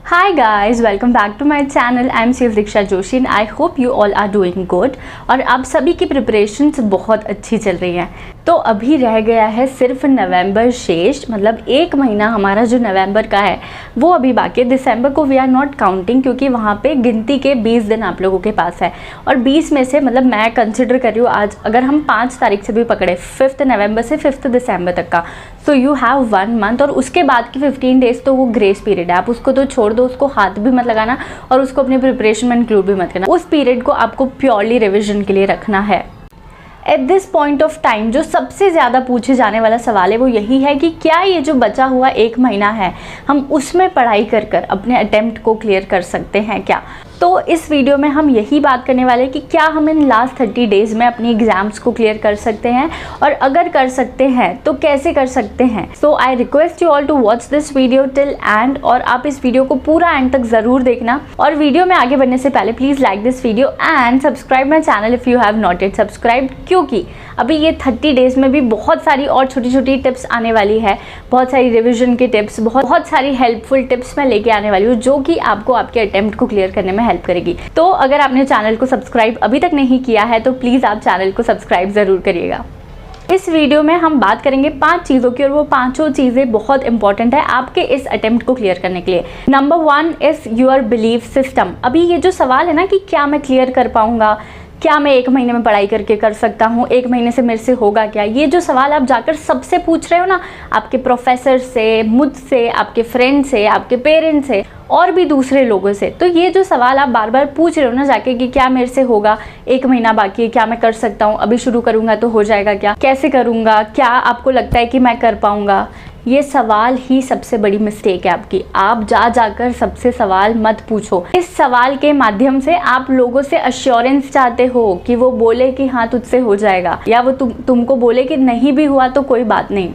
Hi guys, welcome back to my channel. I am Shiv Diksha Joshi and I hope you all are doing good। और आप सभी की preparations बहुत अच्छी चल रही हैं। तो अभी रह गया है सिर्फ नवंबर शेष, मतलब एक महीना हमारा जो नवंबर का है वो अभी बाकी है। दिसंबर को वी आर नॉट काउंटिंग क्योंकि वहाँ पे गिनती के 20 दिन आप लोगों के पास है और 20 में से मतलब मैं कंसिडर कर रही हूँ आज अगर हम 5 तारीख से भी पकड़े 5 नवंबर से 5 दिसंबर तक का, सो यू हैव 1 मंथ और उसके बाद की 15 डेज तो वो ग्रेस पीरियड है। आप उसको तो छोड़ दो, उसको हाथ भी मत लगाना और उसको अपनी प्रिपरेशन में इंक्लूड भी मत करना। उस पीरियड को आपको प्योरली रिविजन के लिए रखना है। At this point of time जो सबसे ज़्यादा पूछे जाने वाला सवाल है वो यही है कि क्या ये जो बचा हुआ एक महीना है हम उसमें पढ़ाई कर कर अपने अटेम्प्ट को क्लियर कर सकते हैं क्या। तो इस वीडियो में हम यही बात करने वाले हैं कि क्या हम इन लास्ट 30 डेज़ में अपनी एग्ज़ाम्स को क्लियर कर सकते हैं और अगर कर सकते हैं तो कैसे कर सकते हैं। So I request you all to watch this video till end, और आप इस वीडियो को पूरा एंड तक ज़रूर देखना। और वीडियो में आगे बढ़ने से पहले please like this video and subscribe my channel if you have not it subscribed, क्योंकि अभी ये 30 डेज़ में भी बहुत सारी और छोटी छोटी टिप्स आने वाली है, बहुत सारी रिविजन की टिप्स, बहुत सारी हेल्पफुल टिप्स मैं लेके आने वाली हूँ जो कि आपको आपके अटेम्प्ट को क्लियर करने में हेल्प करेगी। तो अगर आपने चैनल को सब्सक्राइब अभी तक नहीं किया है तो प्लीज़ आप चैनल को सब्सक्राइब ज़रूर करिएगा। इस वीडियो में हम बात करेंगे 5 चीज़ों की और वो 5 चीज़ें बहुत इंपॉर्टेंट है आपके इस अटेम्प्ट को क्लियर करने के लिए। Number 1 is your belief system. अभी ये जो सवाल है ना कि क्या मैं क्लियर कर पाऊँगा, क्या मैं 1 महीने में पढ़ाई करके कर सकता हूँ, 1 महीने से मेरे से होगा क्या, ये जो सवाल आप जाकर सबसे पूछ रहे हो ना, आपके प्रोफेसर से, मुझसे, आपके फ्रेंड से, आपके पेरेंट्स से और भी दूसरे लोगों से, तो ये जो सवाल आप बार बार पूछ रहे हो ना जाके कि क्या मेरे से होगा, 1 महीना बाकी है, क्या मैं कर सकता हूँ, अभी शुरू करूँगा तो हो जाएगा क्या, कैसे करूँगा, क्या आपको लगता है कि मैं कर पाऊँगा, ये सवाल ही सबसे बड़ी मिस्टेक है आपकी। आप जाकर सबसे सवाल मत पूछो। इस सवाल के माध्यम से आप लोगों से अश्योरेंस चाहते हो कि वो बोले कि हाँ तुझसे हो जाएगा, या वो तुमको बोले कि नहीं भी हुआ तो कोई बात नहीं।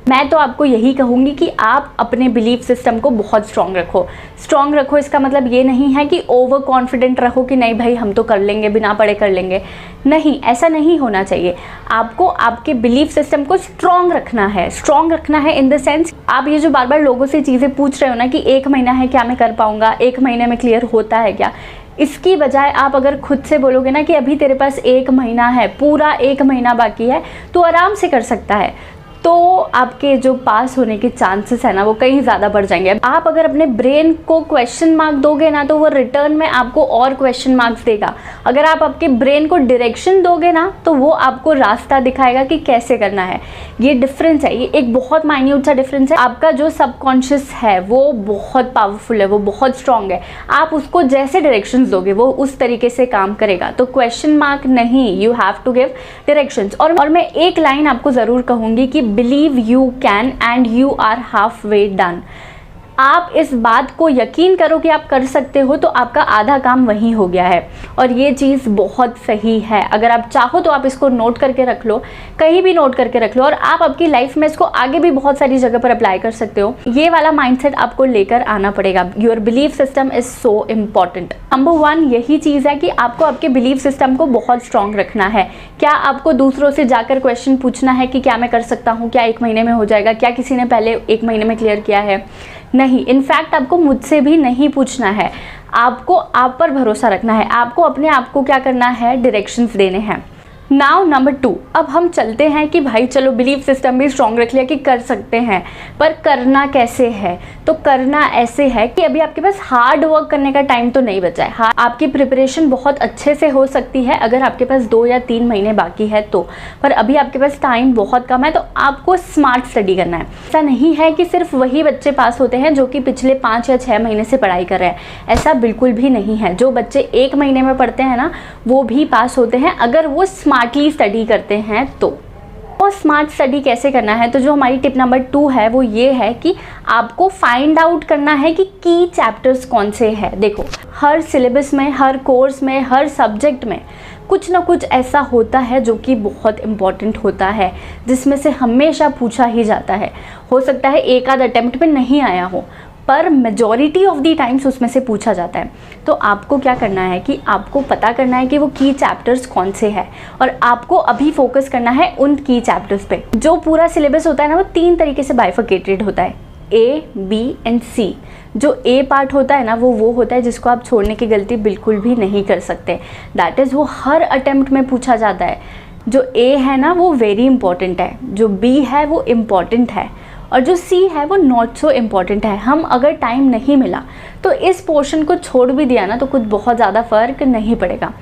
मैं तो आपको यही कहूँगी कि आप अपने बिलीफ सिस्टम को बहुत स्ट्रॉन्ग रखो। स्ट्रॉन्ग रखो इसका मतलब ये नहीं है कि ओवर कॉन्फिडेंट रहो कि नहीं भाई हम तो कर लेंगे, बिना पढ़े कर लेंगे। नहीं, ऐसा नहीं होना चाहिए। आपको आपके बिलीफ सिस्टम को स्ट्रॉन्ग रखना है। स्ट्रॉन्ग रखना है इन द सेंस, आप ये जो बार बार लोगों से चीज़ें पूछ रहे हो ना कि 1 महीना है, क्या मैं कर पाऊँगा, 1 महीने में क्लियर होता है क्या, इसकी बजाय आप अगर खुद से बोलोगे ना कि अभी तेरे पास 1 महीना है, पूरा 1 महीना बाकी है, तो आराम से कर सकता है, तो आपके जो पास होने के चांसेस है ना वो कहीं ज़्यादा बढ़ जाएंगे। आप अगर अपने ब्रेन को क्वेश्चन मार्क दोगे ना तो वो रिटर्न में आपको और क्वेश्चन मार्क्स देगा। अगर आप आपके ब्रेन को डायरेक्शन दोगे ना तो वो आपको रास्ता दिखाएगा कि कैसे करना है। ये डिफरेंस है, ये एक बहुत माइन्यूट सा डिफरेंस है। आपका जो सबकॉन्शियस है वो बहुत पावरफुल है, वो बहुत स्ट्रॉन्ग है। आप उसको जैसे डायरेक्शंस दोगे वो उस तरीके से काम करेगा। तो क्वेश्चन मार्क नहीं, you have to give directions. और मैं एक लाइन आपको ज़रूर कहूँगी कि believe you can and you are half way done. आप इस बात को यकीन करो कि आप कर सकते हो तो आपका आधा काम वहीं हो गया है। और ये चीज़ बहुत सही है। अगर आप चाहो तो आप इसको नोट करके रख लो, कहीं भी नोट करके रख लो, और आप आपकी लाइफ में इसको आगे भी बहुत सारी जगह पर अप्लाई कर सकते हो। ये वाला माइंडसेट आपको लेकर आना पड़ेगा। Your belief system is so important. Number 1 यही चीज़ है कि आपको आपके बिलीफ सिस्टम को बहुत स्ट्रॉन्ग रखना है। क्या आपको दूसरों से जाकर क्वेश्चन पूछना है कि क्या मैं कर सकता हूँ, क्या 1 महीने में हो जाएगा, क्या किसी ने पहले 1 महीने में क्लियर किया है? नहीं, इनफैक्ट आपको मुझसे भी नहीं पूछना है। आपको आप पर भरोसा रखना है। आपको अपने आप को क्या करना है, डायरेक्शंस देने हैं। नाउ नंबर 2, अब हम चलते हैं कि भाई चलो बिलीफ सिस्टम भी स्ट्रॉन्ग रख लिया कि कर सकते हैं, पर करना कैसे है। तो करना ऐसे है कि अभी आपके पास हार्ड वर्क करने का टाइम तो नहीं बचा है। आपकी प्रिपरेशन बहुत अच्छे से हो सकती है अगर आपके पास 2 या 3 महीने बाकी है तो, पर अभी आपके पास टाइम बहुत कम है। तो आपको स्मार्ट स्टडी करना है। ऐसा नहीं है कि सिर्फ वही बच्चे पास होते हैं जो कि पिछले 5 या 6 महीने से पढ़ाई कर रहे हैं। ऐसा बिल्कुल भी नहीं है। जो बच्चे 1 महीने में पढ़ते हैं ना वो भी पास होते हैं अगर वो स्मार्टली स्टडी करते हैं तो। और स्मार्ट स्टडी कैसे करना है, तो जो हमारी टिप नंबर 2 है वो ये है कि आपको फाइंड आउट करना है कि की चैप्टर्स कौन से हैं। देखो, हर सिलेबस में, हर कोर्स में, हर सब्जेक्ट में कुछ ना कुछ ऐसा होता है जो कि बहुत इम्पॉर्टेंट होता है, जिसमें से हमेशा पूछा ही जाता है। हो सकता है एक आध अटेम्प्ट में नहीं आया हो, पर मेजॉरिटी ऑफ दी टाइम्स उसमें से पूछा जाता है। तो आपको क्या करना है कि आपको पता करना है कि वो की चैप्टर्स कौन से हैं, और आपको अभी फोकस करना है उन की चैप्टर्स पे। जो पूरा सिलेबस होता है ना वो 3 तरीके से बाइफर्केटेड होता है। A, B and C। जो A पार्ट होता है ना वो होता है जिसको आप छोड़ने की गलती बिल्कुल भी नहीं कर सकते। दैट इज़ वो हर अटेम्प्ट में पूछा जाता है। जो A है ना वो वेरी इंपॉर्टेंट है, जो B है वो इम्पॉर्टेंट है, और जो C है वो नॉट सो इम्पॉर्टेंट है। हम अगर टाइम नहीं मिला तो इस पोर्शन को छोड़ भी दिया ना तो कुछ बहुत ज़्यादा फ़र्क नहीं पड़ेगा।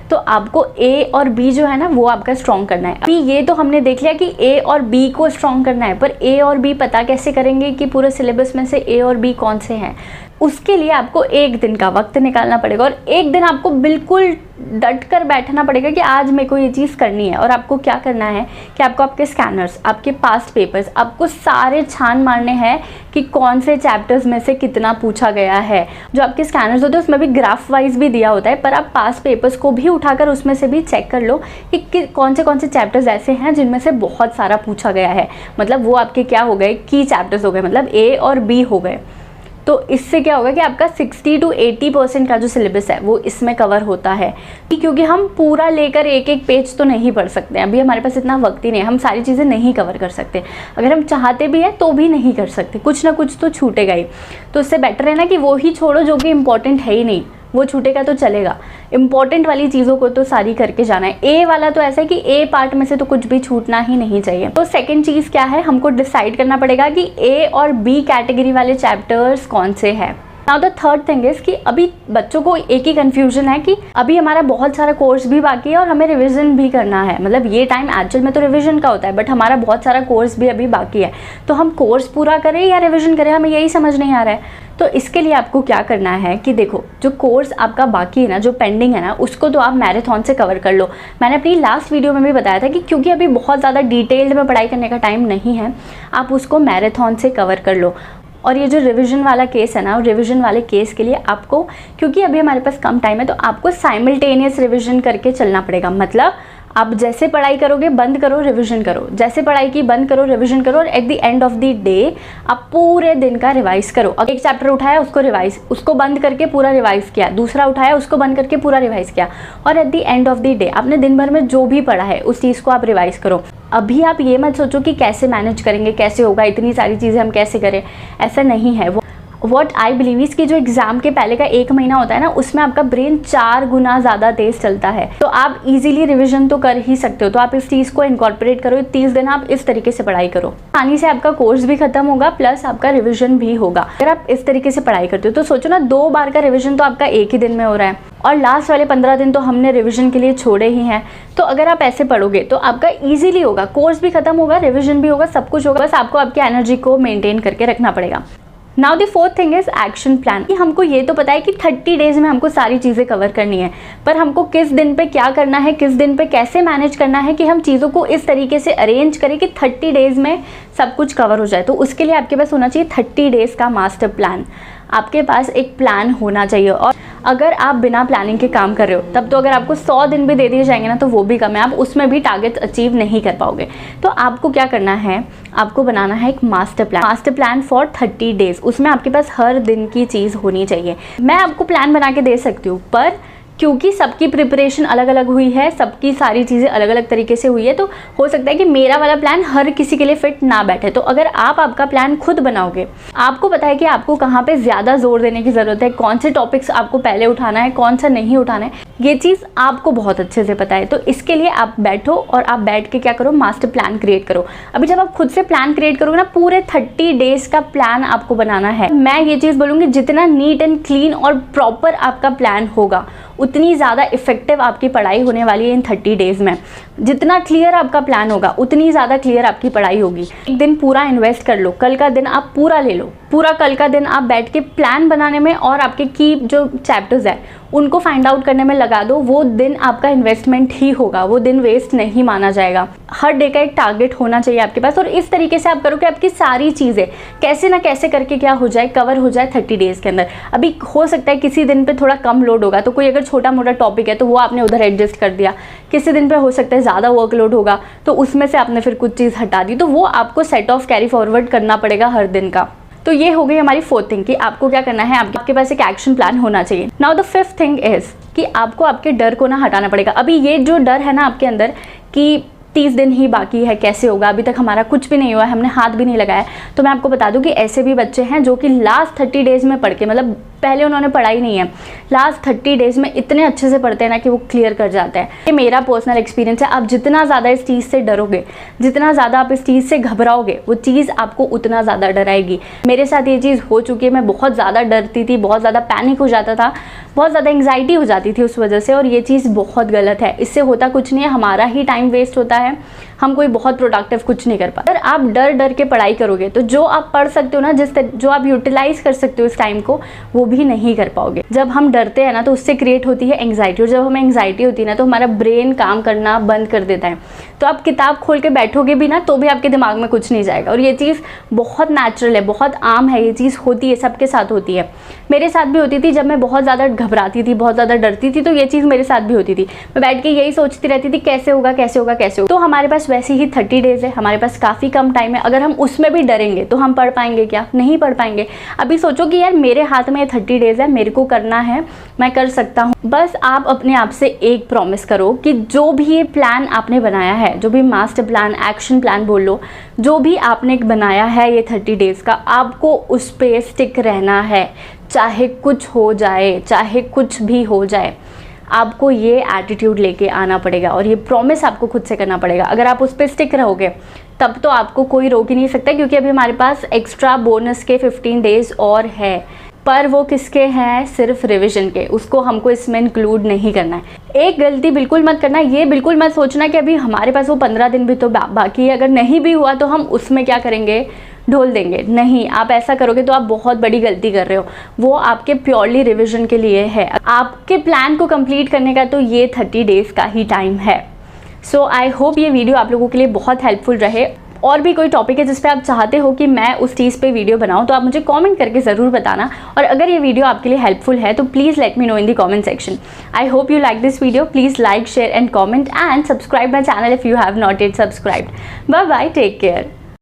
तो आपको A और B जो है ना वो आपका स्ट्रॉन्ग करना है। अभी ये तो हमने देख लिया कि A और B को स्ट्रॉन्ग करना है, पर A और B पता कैसे करेंगे कि पूरे सिलेबस में से A और B कौन से हैं? उसके लिए आपको एक दिन का वक्त निकालना पड़ेगा, और एक दिन आपको बिल्कुल डट कर बैठना पड़ेगा कि आज मेरे को ये चीज़ करनी है। और आपको क्या करना है कि आपको आपके स्कैनर्स, आपके पास्ट पेपर्स, आपको सारे छान मारने हैं कि कौन से चैप्टर्स में से कितना पूछा गया है। जो आपके स्कैनर्स होते हैं उसमें भी ग्राफ वाइज भी दिया होता है, पर आप पास्ट पेपर्स को भी उठाकर उसमें से भी चेक कर लो कि कौन से चैप्टर्स ऐसे हैं जिनमें से बहुत सारा पूछा गया है। मतलब वो आपके क्या हो गए, की चैप्टर्स हो गए, मतलब A और B हो गए। तो इससे क्या होगा कि आपका 60 to 80% का जो सिलेबस है वो इसमें कवर होता है। क्योंकि हम पूरा लेकर एक एक पेज तो नहीं पढ़ सकते, अभी हमारे पास इतना वक्त ही नहीं है, हम सारी चीज़ें नहीं कवर कर सकते। अगर हम चाहते भी हैं तो भी नहीं कर सकते, कुछ ना कुछ तो छूटेगा ही। तो इससे बेटर है ना कि वो ही छोड़ो जो कि इम्पोर्टेंट है ही नहीं, वो छूटेगा तो चलेगा। इंपॉर्टेंट वाली चीज़ों को तो सारी करके जाना है। ए वाला तो ऐसा है कि ए पार्ट में से तो कुछ भी छूटना ही नहीं चाहिए। तो सेकंड चीज़ क्या है, हमको डिसाइड करना पड़ेगा कि ए और बी कैटेगरी वाले चैप्टर्स कौन से हैं। Now the third thing is कि अभी बच्चों को एक ही कन्फ्यूजन है कि अभी हमारा बहुत सारा कोर्स भी बाकी है और हमें रिवीजन भी करना है। मतलब ये टाइम एक्चुअल में तो रिवीजन का होता है, बट हमारा बहुत सारा कोर्स भी अभी बाकी है। तो हम कोर्स पूरा करें या रिवीजन करें, हमें यही समझ नहीं आ रहा है। तो इसके लिए आपको क्या करना है कि देखो, जो कोर्स आपका बाकी है ना, जो पेंडिंग है ना, उसको तो आप मैराथन से कवर कर लो। मैंने अपनी लास्ट वीडियो में भी बताया था कि क्योंकि अभी बहुत ज़्यादा डिटेल्ड में पढ़ाई करने का टाइम नहीं है, आप उसको मैराथन से कवर कर लो। और ये जो रिवीजन वाला केस है ना, रिवीजन वाले केस के लिए आपको, क्योंकि अभी हमारे पास कम टाइम है, तो आपको साइमल्टेनियस रिवीजन करके चलना पड़ेगा। मतलब आप जैसे पढ़ाई करोगे बंद करो रिवीजन करो, जैसे पढ़ाई की बंद करो रिवीजन करो, और at the end of the day आप पूरे दिन का रिवाइज करो। अब एक चैप्टर उठाया उसको रिवाइज, उसको बंद करके पूरा रिवाइज किया, दूसरा उठाया उसको बंद करके पूरा रिवाइज किया, और at the end of the day आपने दिन भर में जो भी पढ़ा है उस चीज़ को आप रिवाइज करो। अभी आप ये मत सोचो कि कैसे मैनेज करेंगे, कैसे होगा, इतनी सारी चीज़ें हम कैसे करें, ऐसा नहीं है। व्हाट आई बिलीव इज कि जो एग्जाम के पहले का 1 महीना होता है ना, उसमें आपका ब्रेन 4 गुना ज़्यादा तेज चलता है। तो आप इजीली रिवीजन तो कर ही सकते हो। तो आप इस चीज़ को इनकॉर्पोरेट करो, 30 दिन आप इस तरीके से पढ़ाई करो, आसानी से आपका कोर्स भी खत्म होगा प्लस आपका रिवीजन भी होगा। अगर आप इस तरीके से पढ़ाई करते हो तो सोचो ना, 2 बार का रिवीजन तो आपका एक ही दिन में हो रहा है, और लास्ट वाले 15 दिन तो हमने रिवीजन के लिए छोड़े ही हैं। तो अगर आप ऐसे पढ़ोगे तो आपका इजीली होगा, कोर्स भी खत्म होगा, रिवीजन भी होगा, सब कुछ होगा। बस आपको आपकी एनर्जी को मेंटेन करके रखना पड़ेगा। Now the fourth thing is action plan. हमको ये तो पता है कि 30 डेज में हमको सारी चीज़ें कवर करनी है, पर हमको किस दिन पे क्या करना है, किस दिन पे कैसे मैनेज करना है कि हम चीज़ों को इस तरीके से अरेंज करें कि 30 डेज में सब कुछ कवर हो जाए। तो उसके लिए आपके पास होना चाहिए 30 डेज का मास्टर प्लान। आपके पास एक प्लान होना चाहिए। और अगर आप बिना प्लानिंग के काम कर रहे हो तब तो अगर आपको 100 दिन भी दे दिए जाएंगे ना तो वो भी कम है, आप उसमें भी टारगेट अचीव नहीं कर पाओगे। तो आपको क्या करना है, आपको बनाना है एक मास्टर प्लान फॉर 30 डेज। उसमें आपके पास हर दिन की चीज़ होनी चाहिए। मैं आपको प्लान बना के दे सकती हूँ, पर क्योंकि सबकी प्रिपरेशन अलग अलग हुई है, सबकी सारी चीज़ें अलग अलग तरीके से हुई है, तो हो सकता है कि मेरा वाला प्लान हर किसी के लिए फिट ना बैठे। तो अगर आप आपका प्लान खुद बनाओगे, आपको पता है कि आपको कहाँ पे ज़्यादा जोर देने की ज़रूरत है, कौन से टॉपिक्स आपको पहले उठाना है, कौन सा नहीं उठाना है, ये चीज़ आपको बहुत अच्छे से पता है। तो इसके लिए आप बैठो और आप बैठ के क्या करो, मास्टर प्लान क्रिएट करो। अभी जब आप खुद से प्लान क्रिएट करोगे ना, पूरे 30 डेज का प्लान आपको बनाना है। मैं ये चीज़ बोलूँगी, जितना नीट एंड क्लीन और प्रॉपर आपका प्लान होगा उतनी ज़्यादा इफेक्टिव आपकी पढ़ाई होने वाली है इन 30 डेज़ में। जितना क्लियर आपका प्लान होगा उतनी ज़्यादा क्लियर आपकी पढ़ाई होगी। एक दिन पूरा इन्वेस्ट कर लो, कल का दिन आप पूरा ले लो, पूरा कल का दिन आप बैठ के प्लान बनाने में और आपके की जो चैप्टर्स है उनको फाइंड आउट करने में लगा दो। वो दिन आपका इन्वेस्टमेंट ही होगा, वो दिन वेस्ट नहीं माना जाएगा। हर डे का एक टारगेट होना चाहिए आपके पास, और इस तरीके से आप करो कि आपकी सारी चीज़ें कैसे ना कैसे करके क्या हो जाए, कवर हो जाए 30 डेज़ के अंदर। अभी हो सकता है किसी दिन पे थोड़ा कम लोड होगा, तो कोई अगर छोटा मोटा टॉपिक है तो वो आपने उधर एडजस्ट कर दिया। किसी दिन पे हो सकता है ज़्यादा वर्कलोड होगा तो उसमें से आपने फिर कुछ चीज़ हटा दी। तो वो आपको सेट ऑफ कैरी फॉरवर्ड करना पड़ेगा हर दिन का। तो ये हो गई हमारी फोर्थ थिंग कि आपको क्या करना है, आपके पास एक एक्शन प्लान होना चाहिए। Now the fifth thing is कि आपको आपके डर को ना हटाना पड़ेगा। अभी ये जो डर है ना आपके अंदर कि 30 दिन ही बाकी है, कैसे होगा, अभी तक हमारा कुछ भी नहीं हुआ है, हमने हाथ भी नहीं लगाया। तो मैं आपको बता दूं कि ऐसे भी बच्चे हैं जो कि लास्ट 30 डेज़ में पढ़ के, मतलब पहले उन्होंने पढ़ाई नहीं है, लास्ट 30 डेज़ में इतने अच्छे से पढ़ते हैं ना कि वो क्लियर कर जाते हैं। ये मेरा पर्सनल एक्सपीरियंस है। आप जितना ज़्यादा इस चीज़ से डरोगे, जितना ज़्यादा आप इस चीज़ से घबराओगे, वो चीज़ आपको उतना ज़्यादा डराएगी। मेरे साथ ये चीज़ हो चुकी है। मैं बहुत ज़्यादा डरती थी, बहुत ज़्यादा पैनिक हो जाता था, बहुत ज़्यादा एंग्जाइटी हो जाती थी उस वजह से, और ये चीज़ बहुत गलत है। इससे होता कुछ नहीं है, हमारा ही टाइम वेस्ट होता है, हम कोई बहुत प्रोडक्टिव कुछ नहीं कर पाते। अगर आप डर डर के पढ़ाई करोगे तो जो आप पढ़ सकते हो ना, जो आप यूटिलाइज कर सकते हो इस टाइम को, वो भी नहीं कर पाओगे। जब हम डरते हैं ना तो उससे क्रिएट होती है एंग्जाइटी, और जब हमें एंग्जाइटी होती है ना तो हमारा ब्रेन काम करना बंद कर देता है। तो आप किताब खोल के बैठोगे भी ना तो भी आपके दिमाग में कुछ नहीं जाएगा। और ये चीज़ बहुत नेचुरल है, बहुत आम है, ये चीज़ होती है, सबके साथ होती है। मेरे साथ भी होती थी। जब मैं बहुत ज़्यादा घबराती थी, बहुत ज़्यादा डरती थी, तो ये चीज़ मेरे साथ भी होती थी। मैं बैठ के यही सोचती रहती थी कैसे होगा, कैसे होगा, कैसे होगा। तो हमारे पास वैसे ही 30 डेज़ है, हमारे पास काफ़ी कम टाइम है। अगर हम उसमें भी डरेंगे तो हम पढ़ पाएंगे क्या? नहीं पढ़ पाएंगे। अभी सोचो कि यार मेरे हाथ में 30 डेज़ है, मेरे को करना है, मैं कर सकता हूँ। बस आप अपने आप से एक प्रॉमिस करो कि जो भी ये प्लान आपने बनाया है, जो भी मास्टर प्लान, एक्शन प्लान बोल लो, जो भी आपने बनाया है ये 30 डेज़ का, आपको उस पर स्टिक रहना है। चाहे कुछ हो जाए, चाहे कुछ भी हो जाए, आपको ये एटीट्यूड लेके आना पड़ेगा और ये प्रॉमिस आपको खुद से करना पड़ेगा। अगर आप उस पर स्टिक रहोगे तब तो आपको कोई रोक ही नहीं सकता, क्योंकि अभी हमारे पास एक्स्ट्रा बोनस के 15 डेज़ और है। पर वो किसके हैं? सिर्फ रिवीजन के। उसको हमको इसमें इंक्लूड नहीं करना है। एक गलती बिल्कुल मत करना, ये बिल्कुल मत सोचना कि अभी हमारे पास वो 15 दिन भी तो बाकी है, अगर नहीं भी हुआ तो हम उसमें क्या करेंगे, ढोल देंगे। नहीं, आप ऐसा करोगे तो आप बहुत बड़ी गलती कर रहे हो। वो आपके प्योरली रिवीजन के लिए है। आपके प्लान को कंप्लीट करने का तो ये 30 डेज़ का ही टाइम है। सो आई होप ये वीडियो आप लोगों के लिए बहुत हेल्पफुल रहे। और भी कोई टॉपिक है जिस पे आप चाहते हो कि मैं उस चीज़ पे वीडियो बनाऊं तो आप मुझे कमेंट करके ज़रूर बताना। और अगर ये वीडियो आपके लिए हेल्पफुल है तो please let me know in the comment section. I hope you like this video. Please like, share and comment and subscribe my channel if you have not yet subscribed. Bye bye, take care.